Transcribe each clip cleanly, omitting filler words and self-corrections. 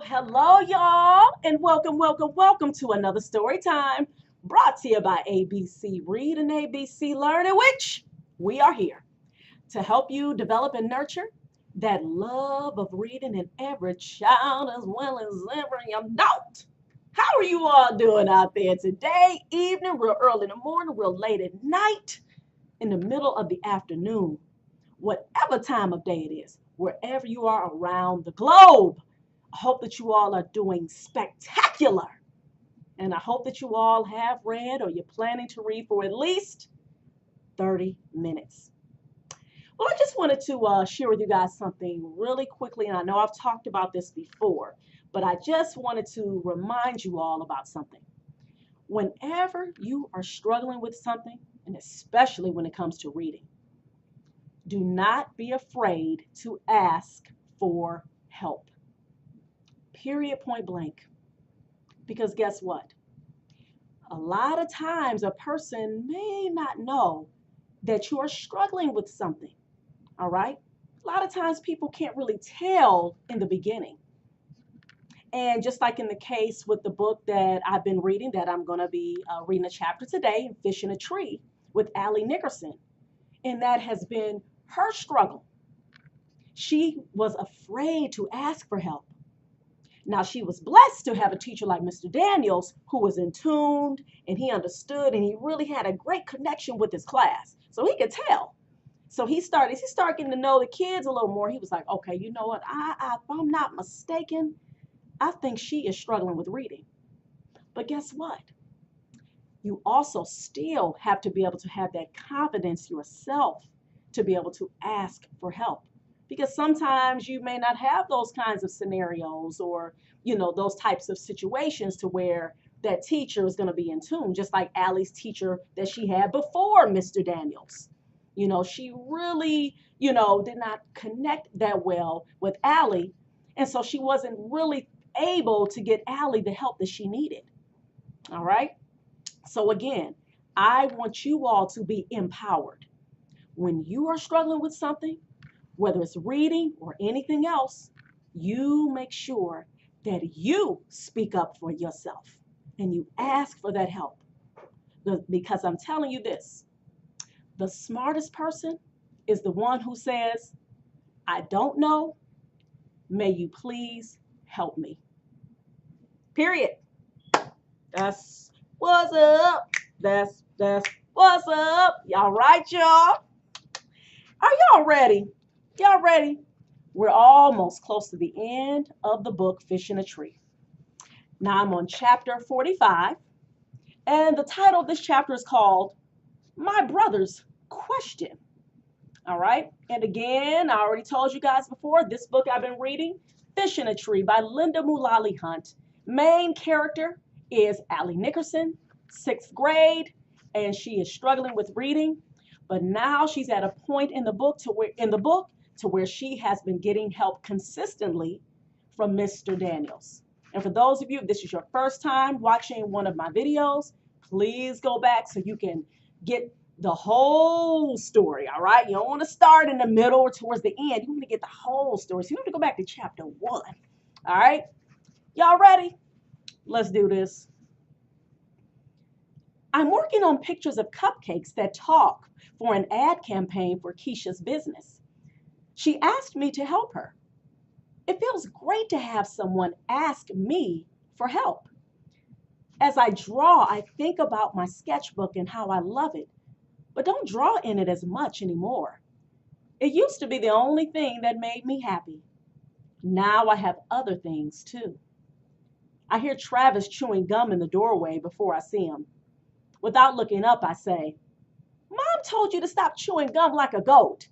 Hello, y'all, and welcome to another story time brought to you by ABC Read and ABC Learn, in which we are here to help you develop and nurture that love of reading in every child as well as every adult. How are you all doing out there today? Evening, real early in the morning, real late at night, in the middle of the afternoon, whatever time of day it is, wherever you are around the globe. I hope that you all are doing spectacular. And I hope that you all have read or you're planning to read for at least 30 minutes. Well, I just wanted to share with you guys something really quickly. And I know I've talked about this before, but I just wanted to remind you all about something. Whenever you are struggling with something, and especially when it comes to reading, do not be afraid to ask for help. Period, point blank. Because guess what? A lot of times a person may not know that you are struggling with something. All right? A lot of times people can't really tell in the beginning. And just like in the case with the book that I've been reading, that I'm going to be reading a chapter today, Fish in a Tree, with Allie Nickerson. And that has been her struggle. She was afraid to ask for help. Now, she was blessed to have a teacher like Mr. Daniels who was in tune and he understood and he really had a great connection with his class. So he could tell. So he started getting to know the kids a little more. He was like, okay, you know what? If I'm not mistaken, I think she is struggling with reading. But guess what? You also still have to be able to have that confidence yourself to be able to ask for help. Because sometimes you may not have those kinds of scenarios or, those types of situations to where that teacher is going to be in tune, just like Allie's teacher that she had before Mr. Daniels. She really, did not connect that well with Allie. And so she wasn't really able to get Allie the help that she needed. All right. So again, I want you all to be empowered. When you are struggling with something, whether it's reading or anything else, you make sure that you speak up for yourself and you ask for that help. Because I'm telling you this, the smartest person is the one who says, I don't know, may you please help me. Period. That's what's up. That's what's up. Y'all right, y'all? Are y'all ready? Y'all ready? We're almost close to the end of the book, Fish in a Tree. Now I'm on chapter 45, and the title of this chapter is called My Brother's Question. All right, and again, I already told you guys before, this book I've been reading, Fish in a Tree by Lynda Mullaly Hunt. Main character is Allie Nickerson, 6th grade, and she is struggling with reading, but now she's at a point in the book to where she has been getting help consistently from Mr. Daniels. And for those of you, if this is your first time watching one of my videos, please go back so you can get the whole story, all right? You don't want to start in the middle or towards the end. You want to get the whole story. So you have to go back to chapter 1, all right? Y'all ready? Let's do this. I'm working on pictures of cupcakes that talk for an ad campaign for Keisha's business. She asked me to help her. It feels great to have someone ask me for help. As I draw, I think about my sketchbook and how I love it, but don't draw in it as much anymore. It used to be the only thing that made me happy. Now I have other things too. I hear Travis chewing gum in the doorway before I see him. Without looking up, I say, Mom told you to stop chewing gum like a goat.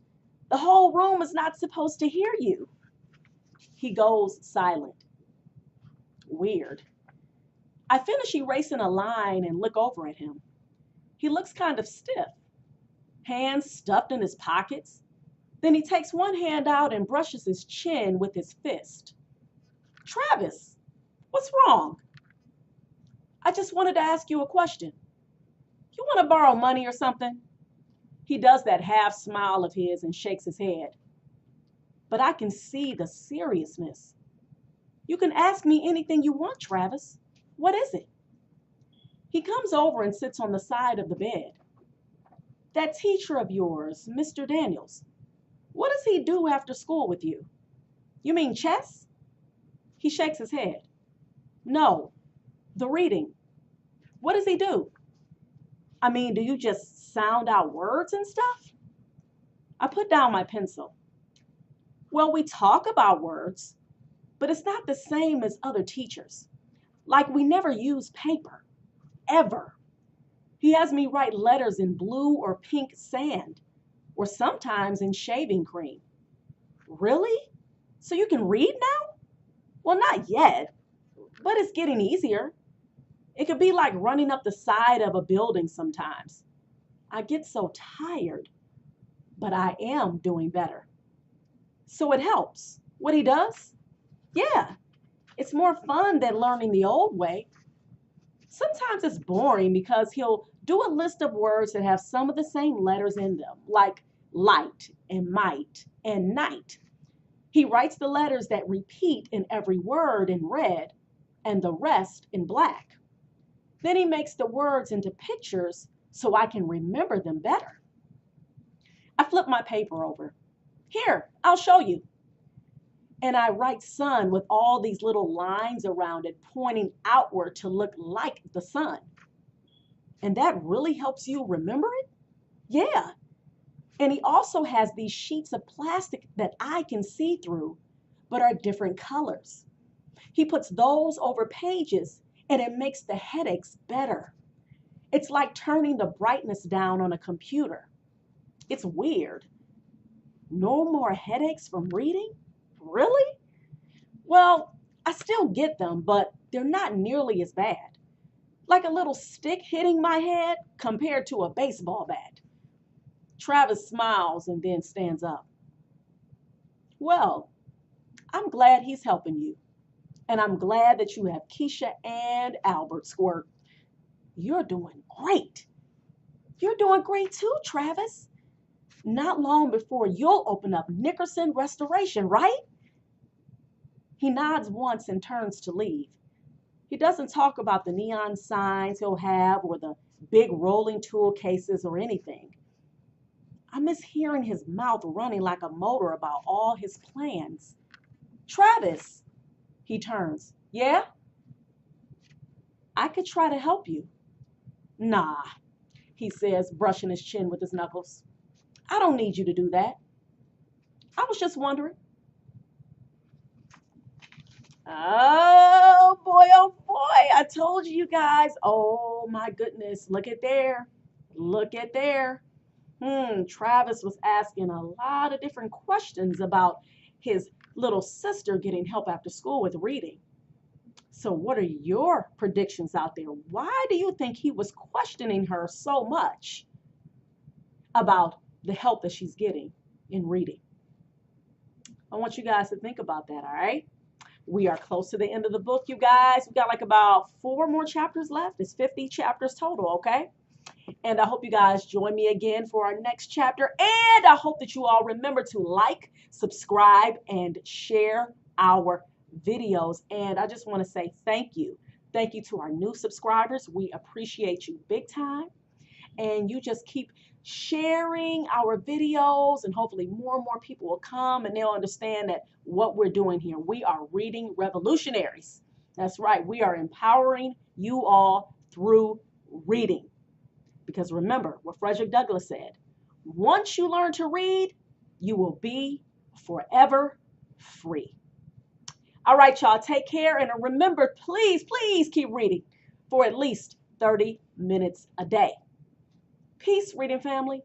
The whole room is not supposed to hear you. He goes silent. Weird. I finish erasing a line and look over at him. He looks kind of stiff, hands stuffed in his pockets. Then he takes one hand out and brushes his chin with his fist. Travis, what's wrong? I just wanted to ask you a question. You want to borrow money or something? He does that half smile of his and shakes his head. But I can see the seriousness. You can ask me anything you want, Travis. What is it? He comes over and sits on the side of the bed. That teacher of yours, Mr. Daniels, what does he do after school with you? You mean chess? He shakes his head. No, the reading. What does he do? I mean, do you just sound out words and stuff? I put down my pencil. Well, we talk about words, but it's not the same as other teachers. Like we never use paper, ever. He has me write letters in blue or pink sand, or sometimes in shaving cream. Really? So you can read now? Well, not yet, but it's getting easier. It could be like running up the side of a building sometimes. I get so tired, but I am doing better. So it helps. What he does? Yeah, it's more fun than learning the old way. Sometimes it's boring because he'll do a list of words that have some of the same letters in them, like light and might and night. He writes the letters that repeat in every word in red and the rest in black. Then he makes the words into pictures so I can remember them better. I flip my paper over. Here, I'll show you. And I write sun with all these little lines around it pointing outward to look like the sun. And that really helps you remember it? Yeah. And he also has these sheets of plastic that I can see through, but are different colors. He puts those over pages and it makes the headaches better. It's like turning the brightness down on a computer. It's weird. No more headaches from reading? Really? Well, I still get them, but they're not nearly as bad. Like a little stick hitting my head compared to a baseball bat. Travis smiles and then stands up. Well, I'm glad he's helping you. And I'm glad that you have Keisha and Albert squirt. You're doing great. You're doing great too, Travis. Not long before you'll open up Nickerson Restoration, right? He nods once and turns to leave. He doesn't talk about the neon signs he'll have or the big rolling tool cases or anything. I miss hearing his mouth running like a motor about all his plans. Travis, he turns. Yeah? I could try to help you. Nah, he says, brushing his chin with his knuckles. I don't need you to do that. I was just wondering. Oh boy, I told you guys. Oh my goodness, look at there. Look at there. Travis was asking a lot of different questions about his little sister getting help after school with reading. So what are your predictions out there? Why do you think he was questioning her so much about the help that she's getting in reading? I want you guys to think about that, all right? We are close to the end of the book, you guys. We got like about 4 more chapters left. It's 50 chapters total, okay? And I hope you guys join me again for our next chapter. And I hope that you all remember to like, subscribe, and share our videos. And I just want to say thank you. Thank you to our new subscribers. We appreciate you big time. And you just keep sharing our videos, and hopefully more and more people will come and they'll understand that what we're doing here. We are reading revolutionaries. That's right. We are empowering you all through reading. Because remember what Frederick Douglass said, once you learn to read, you will be forever free. All right, y'all, take care. And remember, please, please keep reading for at least 30 minutes a day. Peace, reading family.